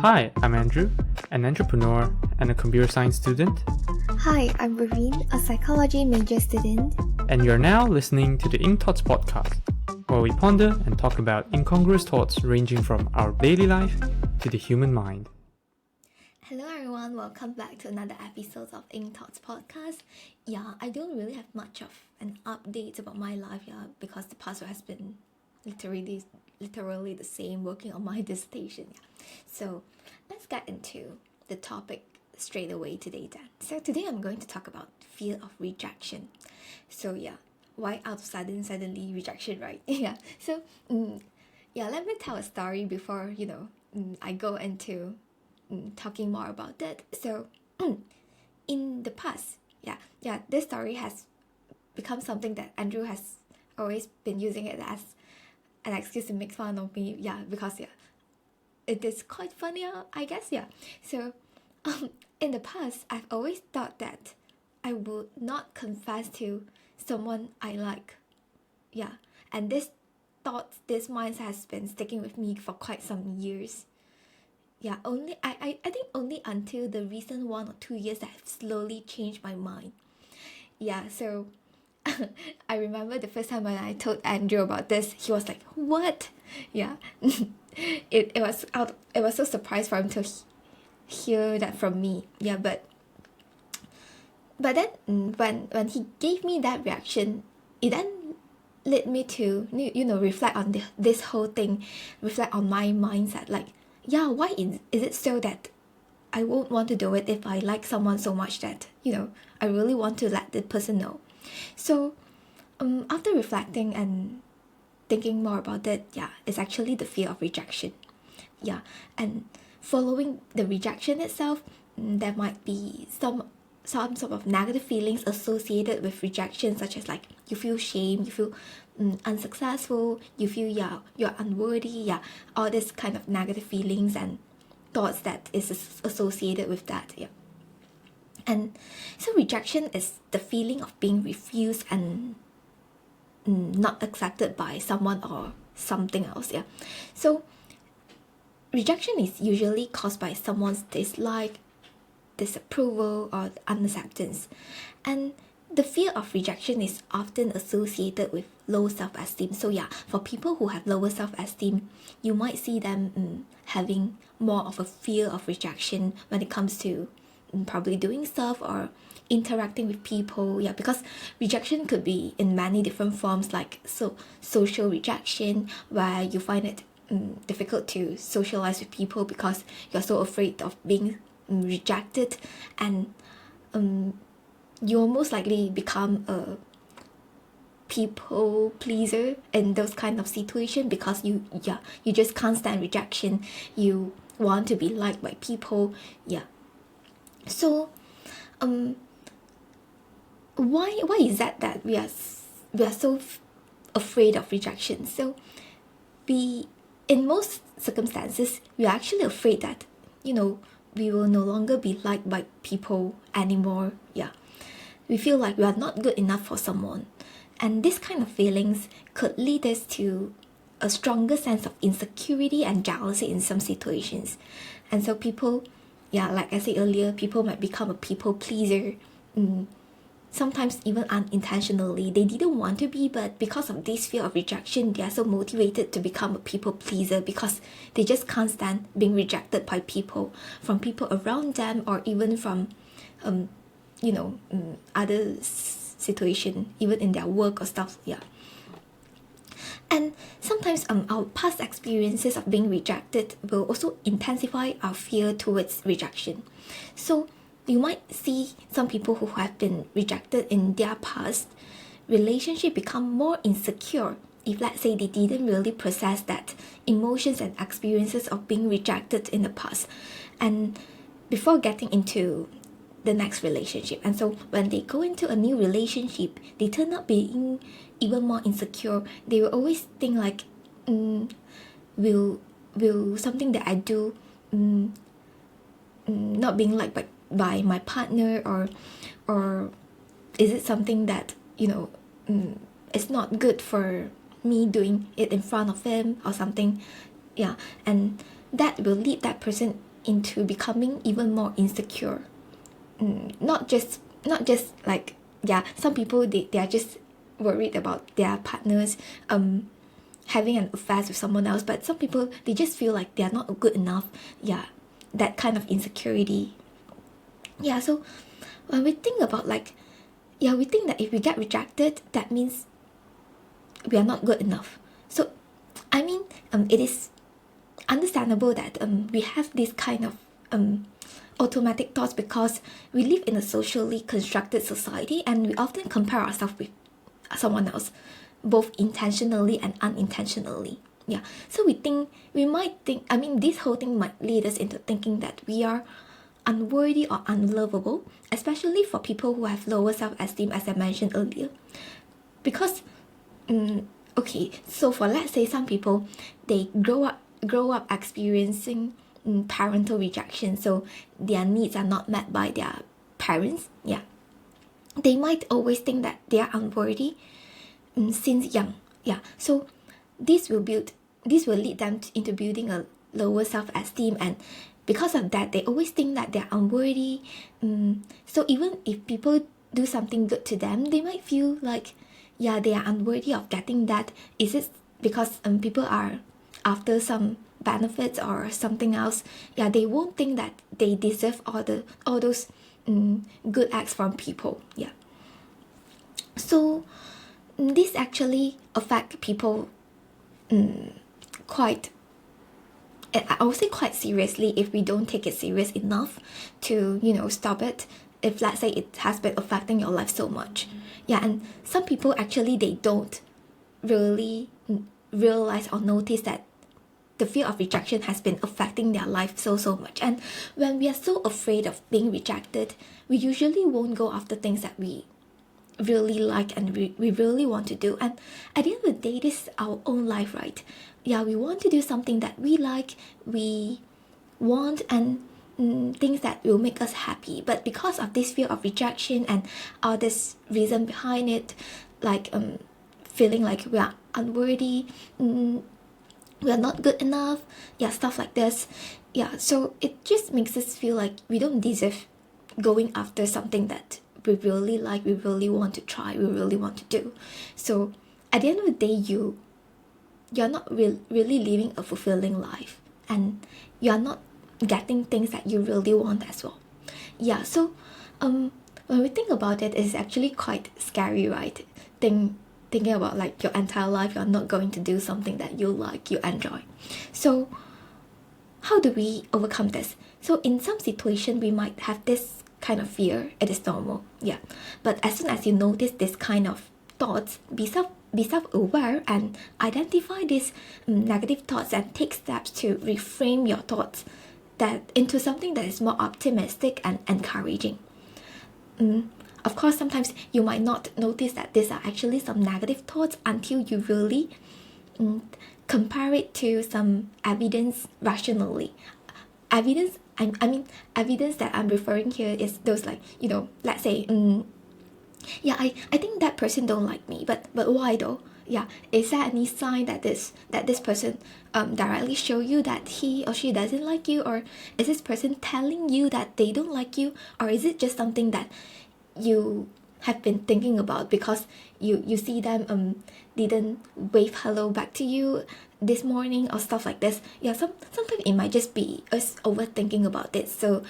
Hi, I'm Andrew, an entrepreneur and a computer science student, Hi, I'm Raveen, a psychology major student. and you're now listening to the Ink Thoughts podcast, where we ponder and talk about incongruous thoughts ranging from our daily life to the human mind. Hello everyone, welcome back to another episode of Ink Thoughts podcast. Yeah, I don't really have much of an update about my life, because the past has been literally the same, working on my dissertation. So let's get into the topic straight away today then. So today I'm going to talk about fear of rejection. So why out of suddenly rejection, right? So let me tell a story before I go into talking more about that. So in the past, this story has become something that Andrew has always been using it as an excuse to make fun of me, because it is quite funny, I guess. So in the past, I've always thought that I would not confess to someone I like. And this mindset has been sticking with me for quite some years. Only I think only until the recent 1 or 2 years that I've slowly changed my mind. So I remember the first time when I told Andrew about this, he was like, "What?" It was so surprised for him to hear that from me. But then when he gave me that reaction, it then led me to reflect on this whole thing, reflect on my mindset. Like, why is it so that I won't want to do it if I like someone so much that I really want to let the person know. So after reflecting and thinking more about it, it's actually the fear of rejection. And following the rejection itself, there might be some sort of negative feelings associated with rejection, such as like you feel shame, you feel unsuccessful, you feel you're unworthy, all this kind of negative feelings and thoughts that is associated with that. And so rejection is the feeling of being refused and not accepted by someone or something else. So rejection is usually caused by someone's dislike, disapproval, or unacceptance. And the fear of rejection is often associated with low self-esteem. So for people who have lower self-esteem, you might see them having more of a fear of rejection when it comes to probably doing stuff or interacting with people. Because rejection could be in many different forms, like social rejection, where you find it difficult to socialize with people because you're so afraid of being rejected, and you'll most likely become a people pleaser in those kind of situation, because you just can't stand rejection. You want to be liked by people. So why is that we are so afraid of rejection? So in most circumstances, we are actually afraid that we will no longer be liked by people anymore. We feel like we are not good enough for someone, and this kind of feelings could lead us to a stronger sense of insecurity and jealousy in some situations. And so people, like I said earlier, people might become a people pleaser, sometimes even unintentionally. They didn't want to be, but because of this fear of rejection, they are so motivated to become a people pleaser, because they just can't stand being rejected by people, from people around them, or even from other situation, even in their work or stuff. And sometimes our past experiences of being rejected will also intensify our fear towards rejection. So you might see some people who have been rejected in their past relationship become more insecure if, let's say, they didn't really process that emotions and experiences of being rejected in the past, and before getting into the next relationship. And so when they go into a new relationship, they turn out being even more insecure. They will always think like, will something that I do not being liked by my partner, or is it something that it's not good for me doing it in front of him or something. And that will lead that person into becoming even more insecure. Not just like, yeah, some people they are just worried about their partners having an affair with someone else, but some people they just feel like they are not good enough. Yeah, that kind of insecurity. Yeah, so when we think about like, yeah, we think that if we get rejected, that means we are not good enough. So I mean, it is understandable that we have this kind of automatic thoughts because we live in a socially constructed society, and we often compare ourselves with someone else, both intentionally and unintentionally. Yeah, so we might think, I mean, this whole thing might lead us into thinking that we are unworthy or unlovable, especially for people who have lower self-esteem, as I mentioned earlier. Because okay, so for, let's say, some people, they grow up experiencing parental rejection, so their needs are not met by their parents. Yeah, they might always think that they are unworthy since young. Yeah, so this will lead them into building a lower self-esteem, and because of that they always think that they're unworthy. So even if people do something good to them, they might feel like, yeah, they are unworthy of getting that. Is it because people are after some benefits or something else? Yeah, they won't think that they deserve all those good acts from people. Yeah, so this actually affect people quite, I would say, quite seriously if we don't take it serious enough to, stop it. If, let's say, it has been affecting your life so much. Yeah, and some people actually, they don't really realize or notice that the fear of rejection has been affecting their life so much. And when we are so afraid of being rejected, we usually won't go after things that we really like and we really want to do. And at the end of the day, this is our own life, right? Yeah, we want to do something that we like, we want, and things that will make us happy. But because of this fear of rejection and all this reason behind it, like feeling like we are unworthy, we are not good enough, yeah, stuff like this. Yeah, so it just makes us feel like we don't deserve going after something that we really like, we really want to try, we really want to do. So at the end of the day, you're not really living a fulfilling life, and you're not getting things that you really want as well. Yeah, so when we think about it, it's actually quite scary, right? Thinking about like your entire life, you're not going to do something that you like, you enjoy. So how do we overcome this? So in some situation, we might have this kind of fear. It is normal, yeah. But as soon as you notice this kind of thoughts, be self-aware and identify these negative thoughts and take steps to reframe your thoughts that into something that is more optimistic and encouraging. Of course, sometimes you might not notice that these are actually some negative thoughts until you really compare it to some evidence rationally. I mean, evidence that I'm referring here is those, like, let's say, yeah, I think that person don't like me, but why though? Yeah, is there any sign that this person directly show you that he or she doesn't like you, or is this person telling you that they don't like you, or is it just something that you have been thinking about because you see them didn't wave hello back to you this morning or stuff like this? Yeah, sometimes it might just be us overthinking about it. So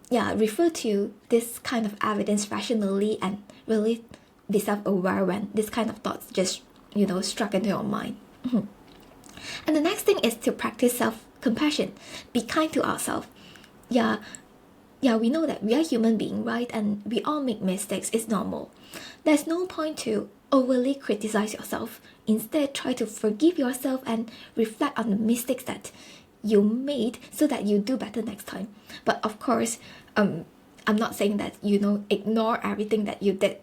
yeah, refer to this kind of evidence rationally and really be self-aware when this kind of thoughts just struck into your mind. And the next thing is to practice self-compassion. Be kind to ourselves. Yeah, we know that we are human beings, right? And we all make mistakes. It's normal. There's no point to overly criticize yourself. Instead, try to forgive yourself and reflect on the mistakes that you made so that you do better next time. But of course, I'm not saying that ignore everything that you did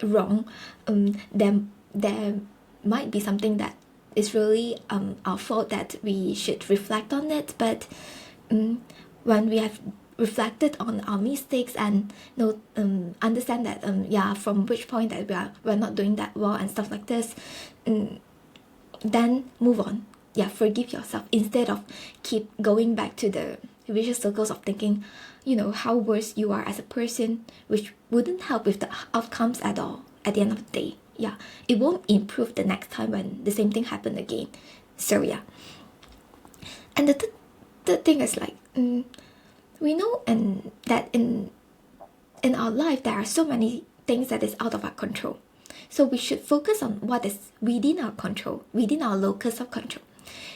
wrong. There might be something that is really our fault that we should reflect on it. But when we have reflected on our mistakes and understand that from which point that we're not doing that well and stuff like this, then move on. forgive yourself instead of keep going back to the vicious circles of thinking, how worse you are as a person, which wouldn't help with the outcomes at all at the end of the day. It won't improve the next time when the same thing happened again. So and the third thing is like, we know and that in our life there are so many things that is out of our control. So we should focus on what is within our control, within our locus of control.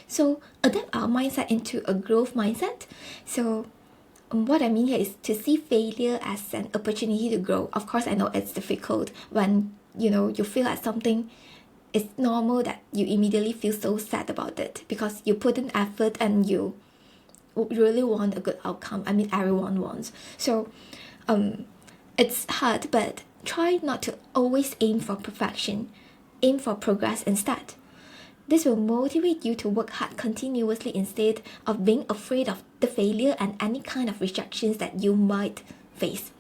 So adapt our mindset into a growth mindset. So what I mean here is to see failure as an opportunity to grow. Of course, I know it's difficult when you feel like something is normal that you immediately feel so sad about it because you put in effort and you really want a good outcome. I mean, everyone wants. So it's hard, but try not to always aim for perfection. Aim for progress instead. This will motivate you to work hard continuously instead of being afraid of the failure and any kind of rejections that you might face.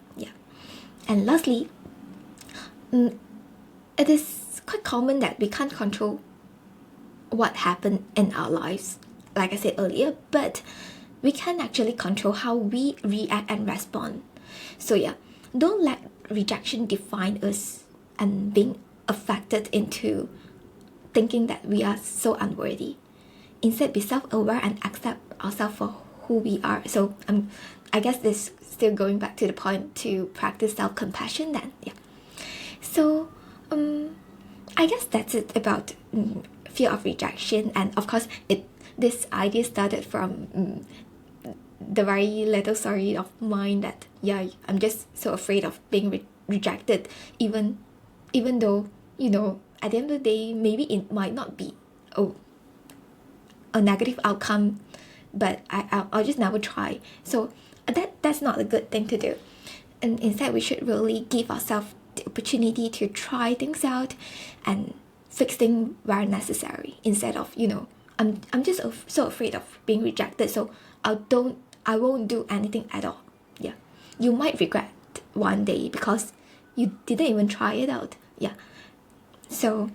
And lastly, it is quite common that we can't control what happened in our lives, like I said earlier, but we can actually control how we react and respond. So don't let rejection define us and being affected into thinking that we are so unworthy. Instead, be self-aware and accept ourselves for who we are. So I guess this still going back to the point to practice self-compassion then. So I guess that's it about fear of rejection. And of course, this idea started from the very little story of mine that I'm just so afraid of being rejected, even though at the end of the day maybe it might not be a negative outcome, but I'll just never try. So that's not a good thing to do, and instead we should really give ourselves the opportunity to try things out and fix things where necessary, instead of I'm just so afraid of being rejected, so I won't do anything at all. You might regret one day because you didn't even try it out. So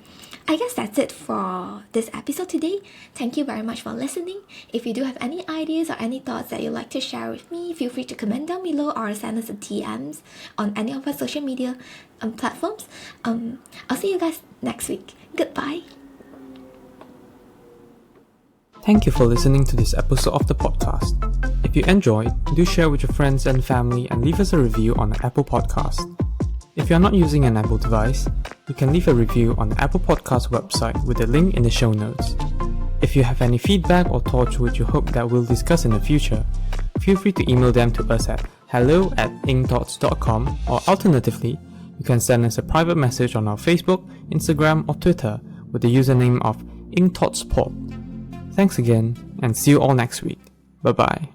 I guess that's it for this episode today. Thank you very much for listening. If you do have any ideas or any thoughts that you'd like to share with me, feel free to comment down below or send us a DMs on any of our social media platforms. I'll see you guys next week. Goodbye. Thank you for listening to this episode of the podcast. If you enjoyed, do share with your friends and family and leave us a review on the Apple Podcast. If you are not using an Apple device, you can leave a review on the Apple Podcast website with the link in the show notes. If you have any feedback or thoughts which you hope that we'll discuss in the future, feel free to email them to us at hello@incthoughts.com, or alternatively, you can send us a private message on our Facebook, Instagram or Twitter with the username of incthoughtspod. Thanks again, and see you all next week. Bye bye.